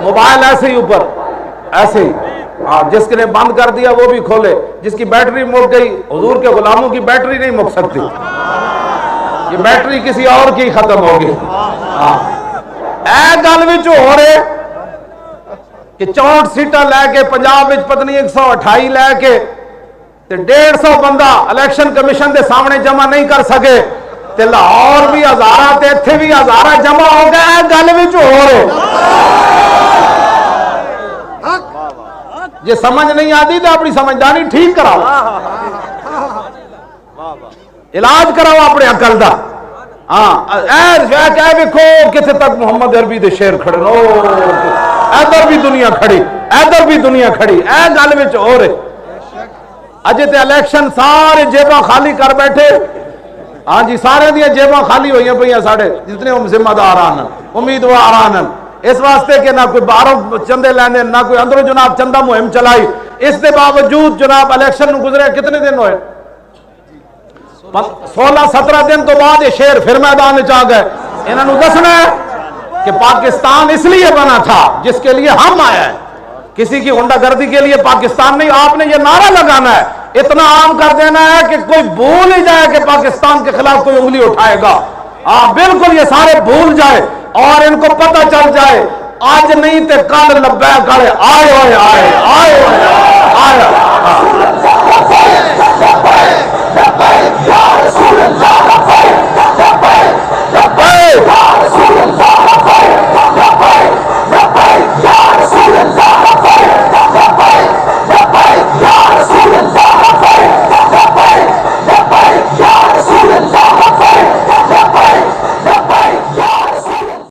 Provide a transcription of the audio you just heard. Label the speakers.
Speaker 1: Mobile ऐसे ही ऊपर, ऐसे ही। हाँ, जिसने बंद कर दिया वो भी खोले, जिसकी बैटरी मुक गई, हुजूर के गुलामों की बैटरी नहीं मुक सकती, ये बैटरी किसी और की खत्म होगी। हाँ, ए गल विच हो रहे कि 64 सीटा लैके पंजाब विच पता नहीं 128 लैके 150 बंदा इलेक्शन कमीशन के सामने जमा नहीं कर सके, ते लाहौर भी हजारा ते इत्थे भी हजारा जमा हो गए। गल विच हो रहे, जे समझ नहीं आती तो अपनी समझदारी ठीक कराओ, इलाज कराओ अपने अकल का। हाँ, ऐ देखो किथे तक मोहम्मद अरबी दे शेर खड़े, इधर भी दुनिया खड़ी, इधर भी दुनिया खड़ी। ए गल विच हो रहे, अजे ते इलेक्शन सारे जेबा खाली कर बैठे। हाँ जी, सारे दियां जेबा खाली हुई पे, साढ़े जितने जिम्मेदार आन उम्मीदवार आन, इस वास्ते कि ना कोई बाहरों चंदे लैने, ना कोई अंदरों जनाब चंदा मुहिम चलाई। इसके बावजूद जनाब इलेक्शन गुजरे कितने दिन हुए, 16-17 दिन तो बाद ये शेर फिर मैदान में आ गए। इन्होंने दसना है कि पाकिस्तान इसलिए बना था जिसके लिए हम आए हैं, किसी की गुंडागर्दी के लिए पाकिस्तान नहीं। आपने ये नारा लगाना है, इतना आम कर देना है कि कोई भूल ही जाए कि पाकिस्तान के खिलाफ कोई उंगली उठाएगा। हाँ बिल्कुल, ये सारे भूल जाए और इनको पता चल जाए आज नहीं तो कल लब्बैक आए आए आए आए आए आए।